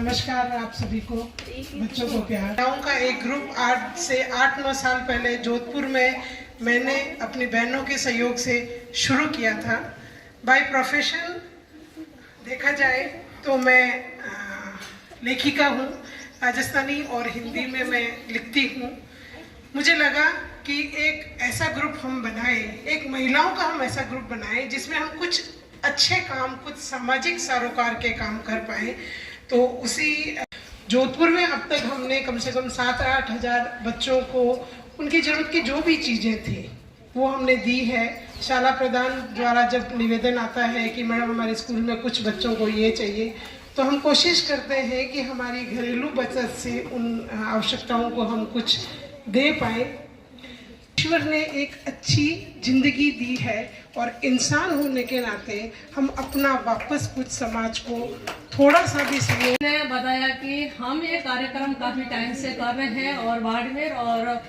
नमस्कार आप सभी को, बच्चों को प्यार। महिलाओं का एक ग्रुप 8 से 8-9 साल पहले जोधपुर में मैंने अपनी बहनों के सहयोग से शुरू किया था। बाय प्रोफेशन देखा जाए तो मैं लेखिका हूँ, राजस्थानी और हिंदी में मैं लिखती हूँ। मुझे लगा कि एक ऐसा ग्रुप हम बनाएं, एक महिलाओं का हम ऐसा ग्रुप बनाएं जिसमें हम कुछ अच्छे काम, कुछ सामाजिक सरोकार के काम कर पाए। तो उसी जोधपुर में अब तक हमने कम से कम 7-8 हज़ार बच्चों को उनकी ज़रूरत की जो भी चीज़ें थी वो हमने दी है। शाला प्रधान द्वारा जब निवेदन आता है कि मैडम हमारे स्कूल में कुछ बच्चों को ये चाहिए, तो हम कोशिश करते हैं कि हमारी घरेलू बचत से उन आवश्यकताओं को हम कुछ दे पाए। ईश्वर ने एक अच्छी जिंदगी दी है और इंसान होने के नाते हम अपना वापस कुछ समाज को थोड़ा सा भी सहयोग। ने बताया कि हम ये कार्यक्रम काफ़ी टाइम से कर रहे हैं और बाड़मेर और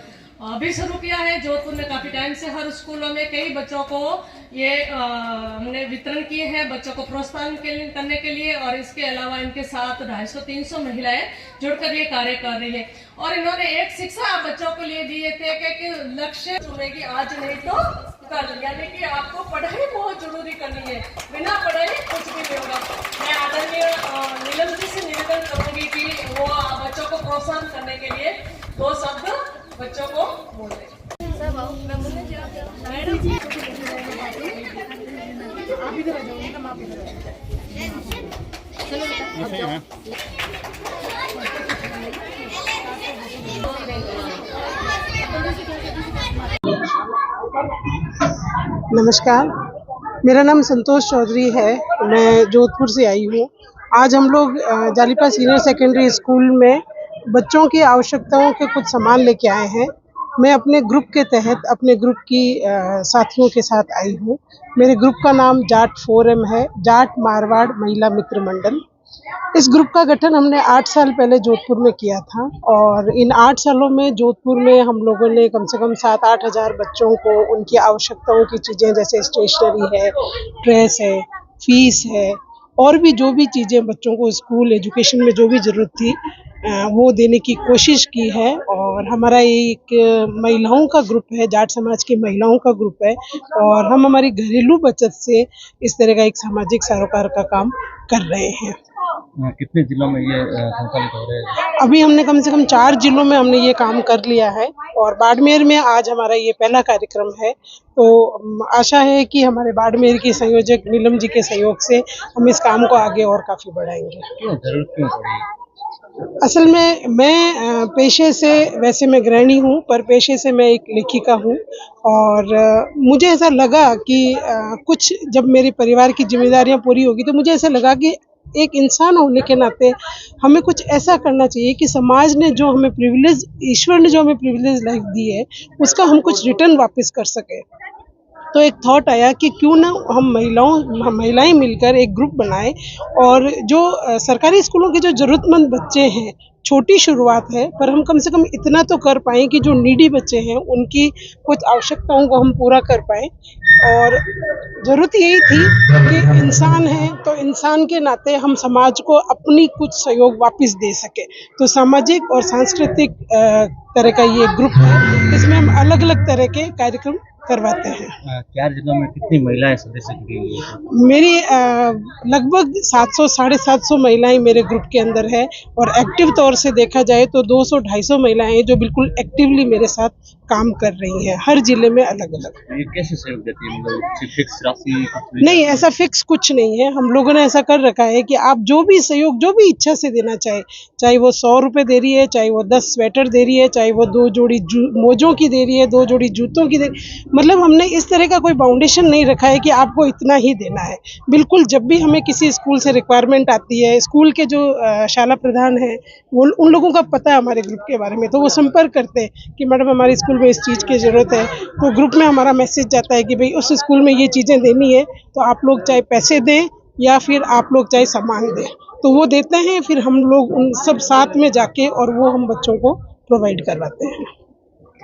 अभी शुरू किया है जोधपुर में काफ़ी टाइम से। हर स्कूलों में कई बच्चों को ये हमने वितरण किए हैं बच्चों को प्रोत्साहन करने के लिए, और इसके अलावा इनके साथ 250-300 महिलाएं जुड़कर ये कार्य कर रही है। और इन्होंने एक शिक्षा बच्चों को लिए दिए थे कि लक्ष्य चुनेगी आज नहीं तो कल, यानी कि आपको पढ़ाई बहुत जरूरी करनी है, बिना पढ़ाई कुछ भी नहीं होगा। मैं आदरणीय नीलम जी से निवेदन करूंगी कि वो बच्चों को प्रोत्साहन करने के लिए 2 शब्द बच्चों को बोले। नमस्कार, मेरा नाम संतोष चौधरी है, मैं जोधपुर से आई हूँ। आज हम लोग जालीपा सीनियर सेकेंडरी स्कूल में बच्चों की आवश्यकताओं के कुछ सामान लेके आए हैं। मैं अपने ग्रुप के तहत अपने ग्रुप की साथियों के साथ आई हूँ। मेरे ग्रुप का नाम जाट 4M है, जाट मारवाड़ महिला मित्र मंडल। इस ग्रुप का गठन हमने 8 साल पहले जोधपुर में किया था और इन 8 सालों में जोधपुर में हम लोगों ने कम से कम 7-8 हज़ार बच्चों को उनकी आवश्यकताओं की चीज़ें जैसे स्टेशनरी है, ड्रेस है, फीस है और भी जो भी चीज़ें बच्चों को स्कूल एजुकेशन में जो भी ज़रूरत थी वो देने की कोशिश की है। और हमारा एक महिलाओं का ग्रुप है, जाट समाज की महिलाओं का ग्रुप है और हम हमारी घरेलू बचत से इस तरह का एक सामाजिक सरोकार का काम कर रहे हैं। कितने जिलों में ये संचालित हो रहे हैं? अभी हमने कम से कम 4 जिलों में हमने ये काम कर लिया है और बाड़मेर में आज हमारा ये पहला कार्यक्रम है। तो आशा है कि हमारे बाड़मेर की संयोजक नीलम जी के सहयोग से हम इस काम को आगे और काफ़ी बढ़ाएंगे। जरूरत क्यों पड़ी? असल में मैं पेशे से, वैसे मैं गृहिणी हूँ पर पेशे से मैं एक लेखिका हूँ और मुझे ऐसा लगा कि कुछ जब मेरे परिवार की जिम्मेदारियाँ पूरी होगी तो मुझे ऐसा लगा कि एक इंसान होने के नाते हमें कुछ ऐसा करना चाहिए कि समाज ने जो हमें प्रिविलेज, ईश्वर ने जो हमें प्रिविलेज लाइफ दी है उसका हम कुछ रिटर्न वापस कर सकें। तो एक थॉट आया कि क्यों ना हम महिलाएं मिलकर एक ग्रुप बनाएं और जो सरकारी स्कूलों के जो ज़रूरतमंद बच्चे हैं, छोटी शुरुआत है पर हम कम से कम इतना तो कर पाएँ कि जो नीडी बच्चे हैं उनकी कुछ आवश्यकताओं को हम पूरा कर पाएँ। और ज़रूरत यही थी कि इंसान है तो इंसान के नाते हम समाज को अपनी कुछ सहयोग वापस दे सके। तो सामाजिक और सांस्कृतिक तरह का ये ग्रुप है, इसमें हम अलग अलग तरह के कार्यक्रम करवाते हैं। 4 जिलों में कितनी महिलाएं सदस्य जुड़ी हुई है? मेरी लगभग 700-750 महिलाएं मेरे ग्रुप के अंदर है और एक्टिव तौर से देखा जाए तो 200-250 महिलाएं हैं जो बिल्कुल एक्टिवली मेरे साथ काम कर रही हैं, हर जिले में अलग अलग। ये कैसे सहयोग देती है? मतलब फिक्स राशि? नहीं, ऐसा फिक्स कुछ नहीं है। हम लोगों ने ऐसा कर रखा है कि आप जो भी सहयोग, जो भी इच्छा से देना चाहे वो 100 रुपये दे रही है, चाहे वो 10 स्वेटर दे रही है, चाहे वो 2 जोड़ी मोजों की दे रही है, 2 जोड़ी जूतों की दे रही है, मतलब हमने इस तरह का कोई बाउंडेशन नहीं रखा है कि आपको इतना ही देना है। बिल्कुल जब भी हमें किसी स्कूल से रिक्वायरमेंट आती है, स्कूल के जो शाला प्रधान हैं वो उन लोगों का पता है हमारे ग्रुप के बारे में, तो वो संपर्क करते हैं कि मैडम हमारे स्कूल में इस चीज़ की ज़रूरत है। तो ग्रुप में हमारा मैसेज जाता है कि भाई उस स्कूल में ये चीज़ें देनी है, तो आप लोग चाहे पैसे दें या फिर आप लोग चाहे सामान दें, तो वो देते हैं। फिर हम लोग उन सब साथ में जाके और वो हम बच्चों को प्रोवाइड करवाते हैं।